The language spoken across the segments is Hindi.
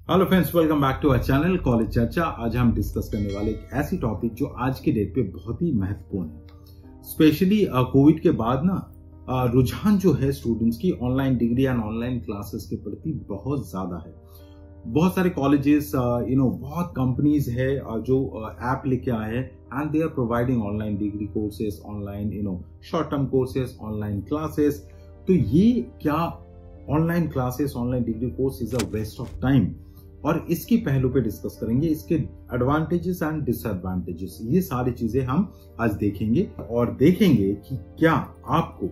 Hello friends, welcome back to our channel college Charcha. आज हम डिस्कस करने वाले एक ऐसी टॉपिक जो आज के डेट पे बहुत ही महत्वपूर्ण है। स्पेशली कोविड के बाद ना रुझान जो है स्टूडेंट्स की online degree and online classes के प्रति बहुत ज्यादा है। बहुत सारे कॉलेजेस बहुत कंपनीज है जो ऐप लेके आए हैं and they are providing online degree courses, online short term courses, online classes. तो ये क्या online classes, online degree course is a waste of time, और इसकी पहलू पे डिस्कस करेंगे, इसके एडवांटेजेस एंड डिसएडवांटेजेस। ये सारी चीजें हम आज देखेंगे और देखेंगे कि क्या आपको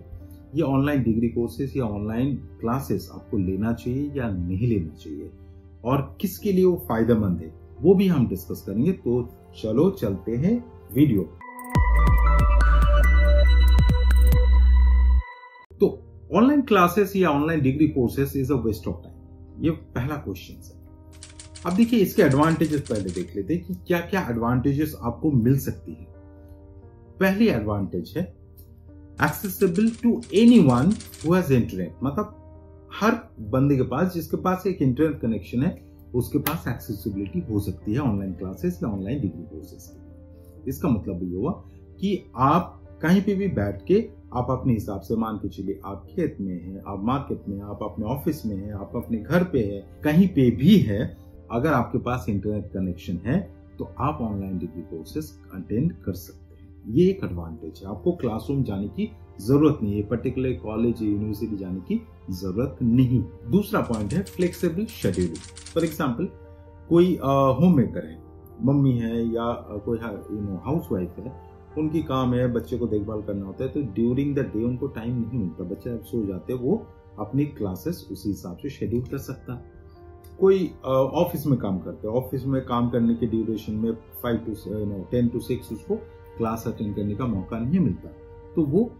ये ऑनलाइन डिग्री कोर्सेज या ऑनलाइन क्लासेस आपको लेना चाहिए या नहीं लेना चाहिए, और किसके लिए वो फायदेमंद है वो भी हम डिस्कस करेंगे। तो चलो चलते हैं वीडियो। तो ऑनलाइन क्लासेस या online degree courses is a waste of time, ये पहला क्वेश्चन है। अब देखिए इसके एडवांटेजेस पहले देख लेते हैं कि क्या क्या एडवांटेजेस आपको मिल सकती है। पहली एडवांटेज है accessible to anyone who has internet, मतलब हर बंदे के पास, जिसके पास एक इंटरनेट कनेक्शन है, उसके पास एक्सेसिबिलिटी हो सकती है ऑनलाइन क्लासेस या ऑनलाइन डिग्री कोर्सेज की। इसका मतलब ये हुआ कि आप कहीं पे भी बैठ के आप अपने हिसाब से, मान के चलिए आप खेत में हैं, आप मार्केट में, आप अपने ऑफिस में हैं, आप अपने घर पे हैं, कहीं पे भी है, अगर आपके पास इंटरनेट कनेक्शन है तो आप ऑनलाइन डिग्री कोर्सेज अटेंड कर सकते हैं। ये एक एडवांटेज है। आपको क्लासरूम जाने की जरूरत नहीं है, पर्टिकुलर कॉलेज या यूनिवर्सिटी जाने की जरूरत नहीं। दूसरा पॉइंट है फ्लेक्सिबल शेड्यूलिंग। फॉर एग्जांपल कोई होम मेकर है, मम्मी है या कोई हाउस वाइफ है, उनकी काम है बच्चे को देखभाल करना होता है, तो ड्यूरिंग द डे उनको टाइम नहीं मिलता, बच्चे जब सो जाते हैं वो अपनी क्लासेस उसी हिसाब से शेड्यूल कर सकता है। कोई ऑफिस में काम करते हैं, ऑफिस में काम करने के ड्यूरेशन में 10 to 6 उसको क्लास अटेंड करने का मौका नहीं मिलता, तो वो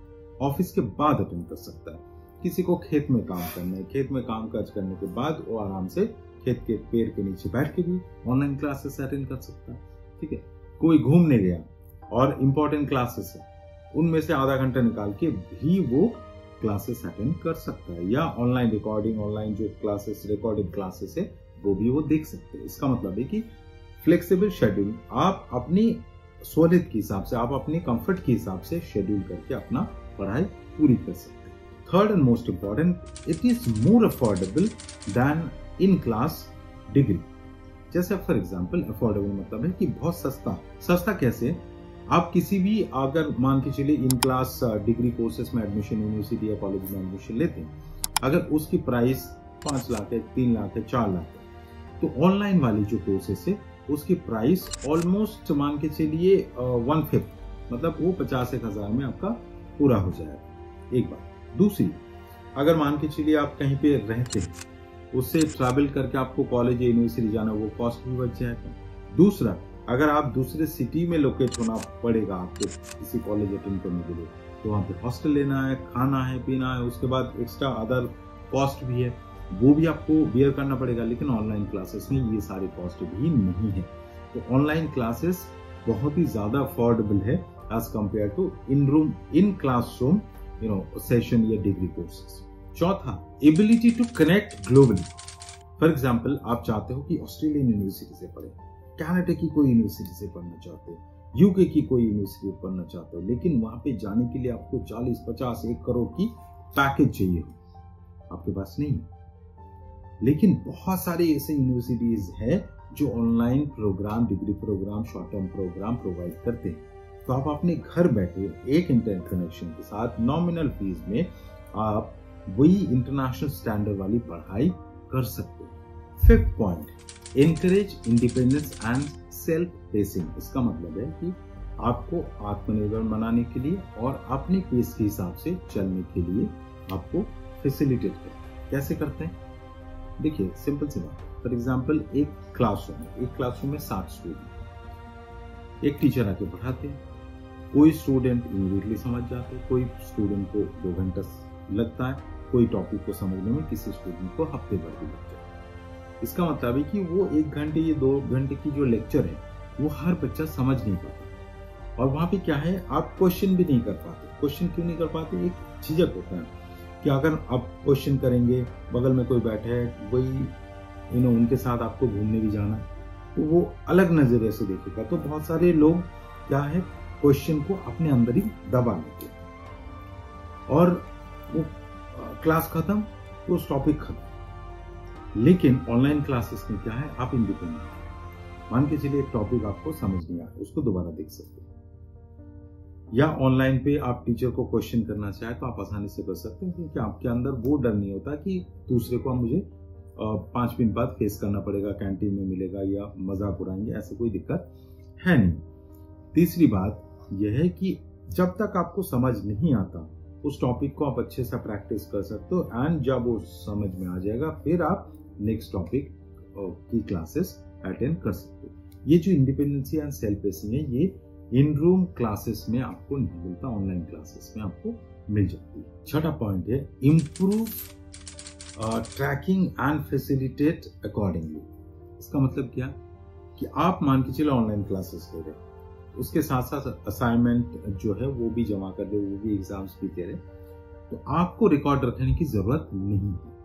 ऑफिस के बाद अटेंड कर सकता है। किसी को खेत में काम करना है, खेत में काम काज करने के बाद वो आराम से खेत के पेड़ के नीचे बैठ के भी ऑनलाइन क्लासेस अटेंड कर सकता है। ठीक है, कोई घूमने गया और इम्पोर्टेंट क्लासेस है, उनमें से आधा घंटा निकाल के भी वो क्लासेस अटेंड कर सकता है, या ऑनलाइन रिकॉर्डिंग, ऑनलाइन जो क्लासेस, रिकॉर्डेड क्लासेस है वो भी वो देख सकते हैं। इसका मतलब है कि फ्लेक्सिबल शेड्यूल, आप अपनी सहूलियत के हिसाब से, आप अपने कंफर्ट के हिसाब से शेड्यूल करके अपना पढ़ाई पूरी कर सकते हैं। Third and most important, it is more affordable than in class degree. जैसे फॉर एग्जाम्पल अफोर्डेबल मतलब है कि बहुत सस्ता। सस्ता कैसे? आप किसी भी, अगर मान के चलिए इन क्लास डिग्री कोर्सेज में एडमिशन यूनिवर्सिटी या कॉलेज में एडमिशन लेते हैं, अगर उसकी प्राइस 5 लाख है, 3 लाख है, 4 लाख है, तो ऑनलाइन वाली जो कोर्सेज है उसकी प्राइस ऑलमोस्ट मान के चलिए 1/5, मतलब वो 50-1,000 में आपका पूरा हो जाएगा। एक बात। दूसरी, अगर मान के चलिए आप कहीं पे रहते हैं, उससे ट्रैवल करके आपको कॉलेज या यूनिवर्सिटी जाना, वो कॉस्ट भी बच जाएगा। दूसरा, अगर आप दूसरे सिटी में लोकेट होना पड़ेगा आपको किसी कॉलेज अटेंड करने के लिए, तो वहाँ पे हॉस्टल लेना है, खाना है, पीना है, उसके बाद एक्स्ट्रा अदर कॉस्ट भी है, वो भी आपको बियर करना पड़ेगा। लेकिन ऑनलाइन क्लासेस में ये सारी कॉस्ट भी नहीं है। तो ऑनलाइन क्लासेस बहुत ही ज्यादा अफोर्डेबल है as compare to in classroom session या डिग्री कोर्सेज। चौथा, ability to connect globally. For example आप चाहते हो कि ऑस्ट्रेलियन यूनिवर्सिटी से पढ़े, कनाडा की कोई यूनिवर्सिटी से पढ़ना चाहते हो, यूके की कोई यूनिवर्सिटी से पढ़ना चाहते हो, लेकिन वहां पे जाने के लिए आपको 40, 50, 1 करोड़ की पैकेज चाहिए हो, आपके पास नहीं है। लेकिन बहुत सारे ऐसे यूनिवर्सिटीज है जो online program, degree program, short term program provide करते हैं। तो आप अपने घर बैठे एक इंटरनेट कनेक्शन के साथ नॉमिनल फीस में आप वही इंटरनेशनल स्टैंडर्ड वाली पढ़ाई कर सकते हो। Fifth point, encourage independence and self pacing. इसका मतलब है कि आपको आत्मनिर्भर बनाने के लिए और अपने पेस के हिसाब से चलने के लिए आपको फैसिलिटेट करते। कैसे करते हैं? देखिए सिंपल सी बात। फॉर एग्जाम्पल एक क्लासरूम में 7 स्टूडेंट, एक टीचर आके पढ़ाते हैं, कोई स्टूडेंट इमीडिएटली समझ जाते हैं, कोई स्टूडेंट को 2 घंटा लगता है, कोई टॉपिक को समझने में किसी स्टूडेंट को हफ्ते भर भी लगता है। इसका मतलब है कि वो 1 घंटे या 2 घंटे की जो लेक्चर है वो हर बच्चा समझ नहीं पाता। और वहां पे क्या है, आप क्वेश्चन भी नहीं कर पाते। क्वेश्चन क्यों नहीं कर पाते? एक झिझक होता है कि अगर आप क्वेश्चन करेंगे, बगल में कोई बैठा है, वही उनके साथ आपको घूमने भी जाना, तो वो अलग नजरिए से देखेगा। तो बहुत सारे लोग क्या है, क्वेश्चन को अपने अंदर ही दबा लेते हैं और वो क्लास खत्म तो उस टॉपिक खत्म। लेकिन ऑनलाइन क्लासेस में क्या है, आप इंडिपेंडेंट। मान के चलिए एक टॉपिक आपको समझ नहीं आया, उसको दोबारा देख सकते हैं, या ऑनलाइन पे आप टीचर को क्वेश्चन करना चाहे तो आप आसानी से कर सकते हैं, क्योंकि आपके अंदर वो डर नहीं होता कि दूसरे को मुझे 5 मिनट बाद फेस करना पड़ेगा, कैंटीन में मिलेगा या मजाक उड़ाएंगे, ऐसे कोई दिक्कत है नहीं। तीसरी बात यह है कि जब तक आपको समझ नहीं आता उस टॉपिक को आप अच्छे से प्रैक्टिस कर सकते हो, एंड जब वो समझ में आ जाएगा फिर आप नेक्स्ट टॉपिक की क्लासेस अटेंड कर सकते हो। ये जो इंडिपेंडेंसी एंड सेल्फ पेसिंग है, ये इन रूम क्लासेस में आपको नहीं मिलता, ऑनलाइन क्लासेस में आपको मिल जाती है। छठा पॉइंट है improve tracking and facilitate accordingly. इसका मतलब क्या कि आप मान के चलो ऑनलाइन क्लासेस ले रहे, उसके साथ साथ असाइनमेंट जो है वो भी जमा कर रहे, वो भी एग्जाम्स भी दे रहे, तो आपको रिकॉर्ड रखने की जरूरत नहीं है।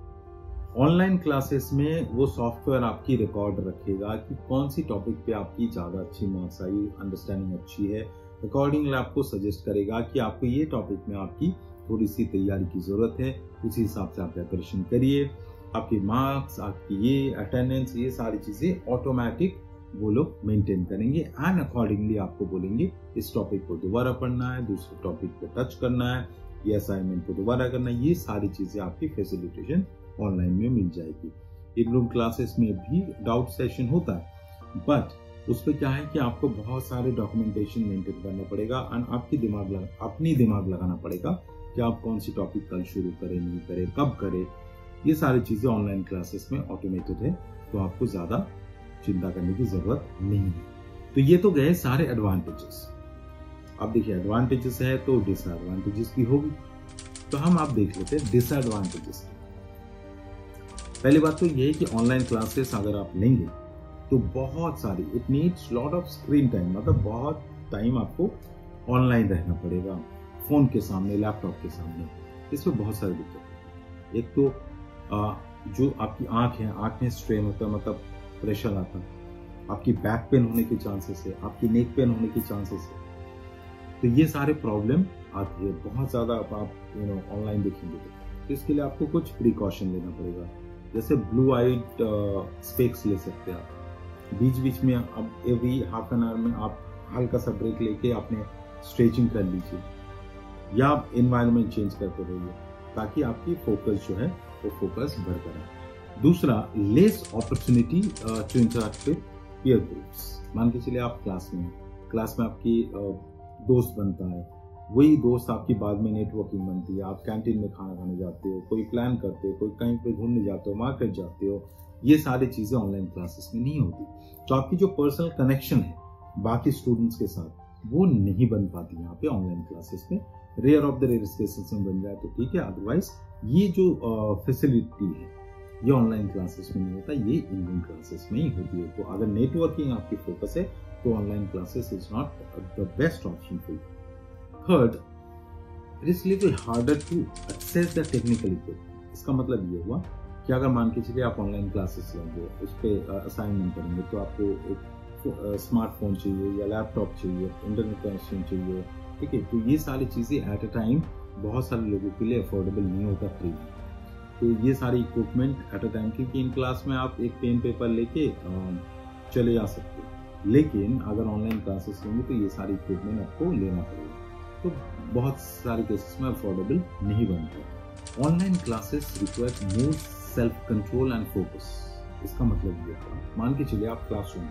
ऑनलाइन क्लासेस में वो सॉफ्टवेयर आपकी रिकॉर्ड रखेगा कि कौन सी टॉपिक पे आपकी ज्यादा अच्छी मार्क्स आई, अंडरस्टैंडिंग अच्छी है, अकॉर्डिंगली आपको सजेस्ट करेगा कि आपको ये टॉपिक में आपकी थोड़ी सी तैयारी की जरूरत है, उसी हिसाब से आप प्रिपरेशन करिए। आपके मार्क्स, आपकी ये अटेंडेंस, ये सारी चीजें ऑटोमेटिक वो लोग मेंटेन करेंगे, एंड अकॉर्डिंगली आपको बोलेंगे इस टॉपिक को दोबारा पढ़ना है, दूसरे टॉपिक पे टच करना है, ये असाइनमेंट को दोबारा करना है। ये सारी चीजें आपकी फैसिलिटेशन ऑनलाइन में मिल जाएगी। इन रूम क्लासेस में भी डाउट सेशन होता है, बट उस पर क्या है कि आपको बहुत सारे डॉक्यूमेंटेशन मेंटेन करना पड़ेगा, एंड अपनी दिमाग लगाना पड़ेगा कि आप कौन सी टॉपिक कल शुरू करें, नहीं करें, कब करें। ये सारी चीजें ऑनलाइन क्लासेस में ऑटोमेटेड है, तो आपको ज्यादा चिंता करने की जरूरत नहीं है। तो ये तो गए सारे एडवांटेजेस। अब देखिए एडवांटेजेस है तो डिसएडवांटेजेस भी होगी, तो हम आप देख लेते हैं डिसएडवांटेजेस। पहली बात तो ये है कि ऑनलाइन क्लासेस अगर आप लेंगे तो बहुत सारी, it needs lot of screen time, मतलब बहुत टाइम आपको ऑनलाइन रहना पड़ेगा, फोन के सामने, लैपटॉप के सामने। इसमें बहुत सारी दिक्कत है। एक तो जो आपकी आंख है, आंख में स्ट्रेन होता है, मतलब प्रेशर आता है, आपकी बैक पेन होने के चांसेस है, आपकी नेक पेन होने के चांसेस है। तो ये सारे प्रॉब्लम आती है बहुत ज्यादा। आप ऑनलाइन देखेंगे तो इसके लिए आपको कुछ प्रिकॉशन लेना पड़ेगा, जैसे ब्लू आइड स्पेक्स ले सकते हैं आप। बीच बीच में अब एवरी हाफ एन आवर में आप हल्का सा ब्रेक लेके अपने स्ट्रेचिंग कर लीजिए, या आप एनवायरनमेंट चेंज करते रहिए, ताकि आपकी फोकस जो है वो फोकस बढ़ता रहे। दूसरा, less opportunity to interact with peer groups. मान के चलिए आप क्लास में आपकी दोस्त बनता है, वही दोस्त आपकी बाद में नेटवर्किंग बनती है, आप कैंटीन में खाना खाने जाते हो, कोई प्लान करते हो, कोई कहीं पे घूमने जाते हो, मार्केट जाते हो। ये सारी चीजें ऑनलाइन क्लासेस में नहीं होती। तो आपकी जो पर्सनल कनेक्शन है बाकी स्टूडेंट्स के साथ, वो नहीं बन पाती यहाँ पे ऑनलाइन क्लासेस में। Rare of the rare cases में बन जाए तो ठीक है, अदरवाइज ये जो फैसिलिटी है ये ऑनलाइन क्लासेस में नहीं होता, ये इन रूम क्लासेस में ही होती है। तो अगर नेटवर्किंग आपकी फोकस है तो online classes is not the best option for you. Third, it is little harder to access the technical equipment. इसका मतलब ये हुआ कि अगर मान के चलिए आप ऑनलाइन क्लासेस लेंगे, उस पर असाइनमेंट करेंगे, तो आपको एक स्मार्टफोन चाहिए या लैपटॉप चाहिए, इंटरनेट कनेक्शन चाहिए, ठीक है। तो ये सारी चीजें एट अ टाइम बहुत सारे लोगों के लिए अफोर्डेबल नहीं होता फ्री में। तो ये सारी इक्विपमेंट एट अ टाइम, क्योंकि इन क्लास में आप एक पेन पेपर लेके चले जा सकते हो, लेकिन अगर ऑनलाइन क्लासेस लेंगे तो ये सारी इक्विपमेंट आपको लेना पड़ेगा, तो बहुत सारे केसेस में अफोर्डेबल नहीं बनता। Online classes require more self control and focus. इसका मतलब ये था, मान के चलिए आप क्लासरूम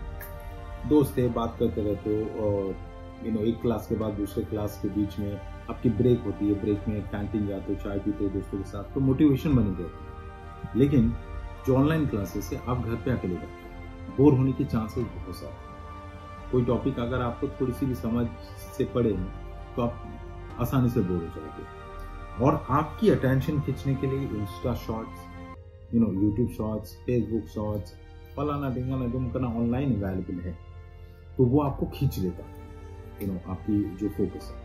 दोस्त है, बात करते रहते हो, और एक क्लास के बाद दूसरे क्लास के बीच में आपकी ब्रेक होती है, ब्रेक में कैंटीन जाते हो, चाय पीते हो दोस्तों के साथ, तो मोटिवेशन बनी रहती है। लेकिन जो ऑनलाइन क्लासेस है, आप घर पे अकेले रहते हो, बोर होने के चांसेस बहुत सारे। कोई टॉपिक अगर आपको थोड़ी सी भी समझ से पड़े हैं तो आप आसानी से बोर हो जाओगे, और आपकी अटेंशन खींचने के लिए Insta shorts, YouTube shorts, Facebook shorts, फलाना ढिंगाना ढिमकाना ऑनलाइन अवेलेबल है, तो वो आपको खींच लेता है, आपकी जो फोकस है।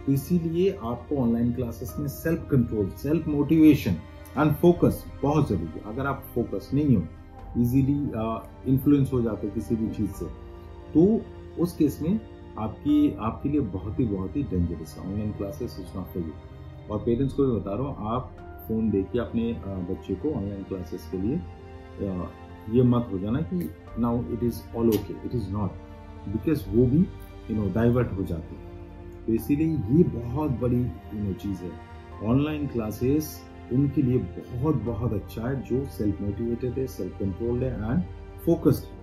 तो इसीलिए आपको ऑनलाइन क्लासेस में self control, self motivation and focus बहुत जरूरी है। अगर आप फोकस नहीं हो इजीली इन्फ्लुएंस हो जाते हैं किसी भी चीज से, तो उस केस में आपके लिए बहुत ही डेंजरस है online classes is not for you. और पेरेंट्स को भी बता रहा हूँ, आप फोन देके अपने बच्चे को ऑनलाइन क्लासेस के लिए ये मत हो जाना कि now it is all okay, it is not, because वो भी डाइवर्ट हो जाते हैं। तो इसीलिए ये बहुत बड़ी चीज है। ऑनलाइन क्लासेस उनके लिए बहुत अच्छा है जो सेल्फ मोटिवेटेड है, सेल्फ कंट्रोल्ड है एंड फोकस्ड है,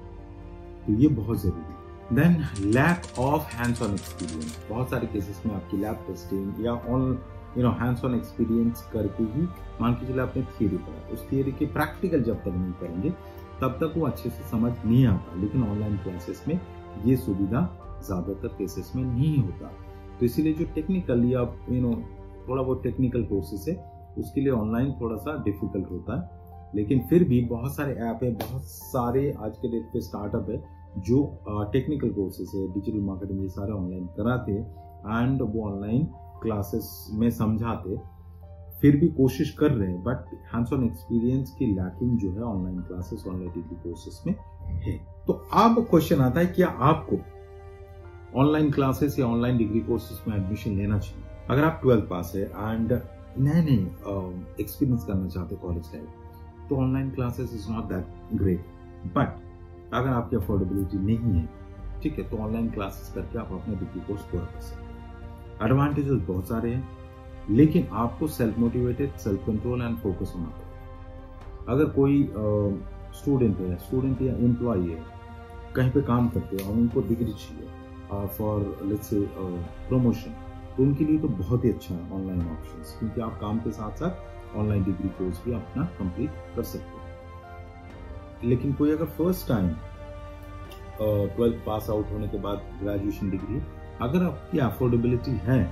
तो ये बहुत जरूरी है। Then lack of hands on experience. बहुत सारे केसेस में आपकी लैब टेस्टिंग या हैंड्स ऑन एक्सपीरियंस करके ही, मान के चले आपने थियरी पढ़ा, उस थियरी के प्रैक्टिकल जब तक नहीं करेंगे तब तक वो अच्छे से समझ नहीं आता। लेकिन ऑनलाइन क्लासेस में ये सुविधा ज्यादातर केसेस में नहीं होता। तो इसीलिए जो टेक्निकल या थोड़ा बहुत टेक्निकल कोर्सेस है उसके लिए ऑनलाइन थोड़ा सा डिफिकल्ट होता है। लेकिन फिर भी बहुत सारे ऐप है, बहुत सारे आज के डेट पे स्टार्टअप है जो टेक्निकल कोर्सेस है, डिजिटल मार्केटिंग, ये सारे ऑनलाइन कराते हैं एंड वो ऑनलाइन क्लासेस में समझाते, फिर भी कोशिश कर रहे हैं, बट हैंड्स ऑन एक्सपीरियंस की लैकिंग जो है online classes, online degree courses में है। तो अब क्वेश्चन आता है, क्या आपको ऑनलाइन क्लासेस या ऑनलाइन डिग्री कोर्सेस में एडमिशन लेना चाहिए? अगर आप 12th पास है एंड नए एक्सपीरियंस करना चाहते कॉलेज लाइफ, तो online classes is not that great. But अगर आपकी अफोर्डेबिलिटी नहीं है, ठीक है, तो ऑनलाइन क्लासेस करके आप अपना डिग्री कोर्स पूरा कर सकते हैं। एडवांटेजेस बहुत सारे हैं, लेकिन आपको self motivated, self control and focus होना पड़ेगा। अगर कोई स्टूडेंट या एम्प्लॉय है, कहीं पे काम करते हैं और उनको डिग्री चाहिए फॉर लेट्स से प्रमोशन, तो उनके लिए तो बहुत ही अच्छा है ऑनलाइन ऑप्शंस, क्योंकि आप काम के साथ साथ ऑनलाइन डिग्री कोर्स भी अपना कंप्लीट कर सकते हैं। लेकिन कोई अगर first time 12th pass out होने के बाद ग्रेजुएशन डिग्री, अगर आपकी अफोर्डेबिलिटी है,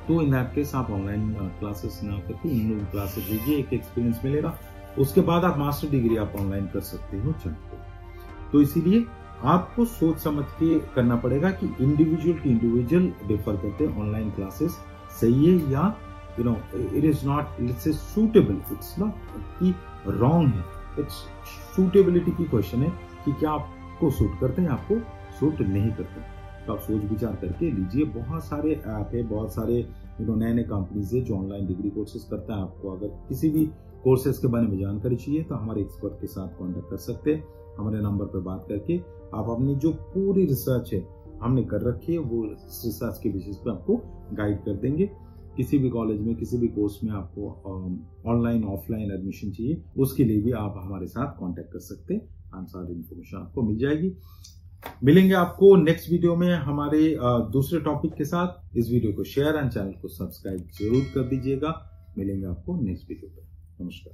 तो इन दैट केस आप ऑनलाइन क्लासेस ना करके इन क्लासेस लीजिए, एक एक्सपीरियंस मिलेगा, उसके बाद आप मास्टर डिग्री आप ऑनलाइन कर सकते हो चाहते हो। तो इसीलिए आपको सोच समझ के करना पड़ेगा कि इंडिविजुअल टू इंडिविजुअल डिफर करते हैं ऑनलाइन क्लासेस सही है या it is not let's say suitable, it's not कि रॉन्ग है, इट्स सूटेबिलिटी की क्वेश्चन है कि क्या आपको सूट करते हैं, आपको सूट नहीं करते। तो आप सोच विचार करके लीजिए। बहुत सारे ऐप है, बहुत सारे नए कंपनीज है जो ऑनलाइन डिग्री कोर्सेज करता है। आपको अगर किसी भी कोर्सेज के बारे में जानकारी चाहिए तो हमारे एक्सपर्ट के साथ कांटेक्ट कर सकते हैं। हमारे नंबर पर बात करके आप अपनी जो पूरी रिसर्च है हमने कर रखी है, वो रिसर्च के बेसिस पे आपको गाइड कर देंगे। किसी भी कॉलेज में, किसी भी कोर्स में आपको ऑनलाइन ऑफलाइन एडमिशन चाहिए, उसके लिए भी आप हमारे साथ कांटेक्ट कर सकते हैं। सारी इन्फॉर्मेशन आपको मिल जाएगी। मिलेंगे आपको नेक्स्ट वीडियो में हमारे दूसरे टॉपिक के साथ। इस वीडियो को शेयर एंड चैनल को सब्सक्राइब जरूर कर दीजिएगा। मिलेंगे आपको नेक्स्ट वीडियो पे। नमस्कार।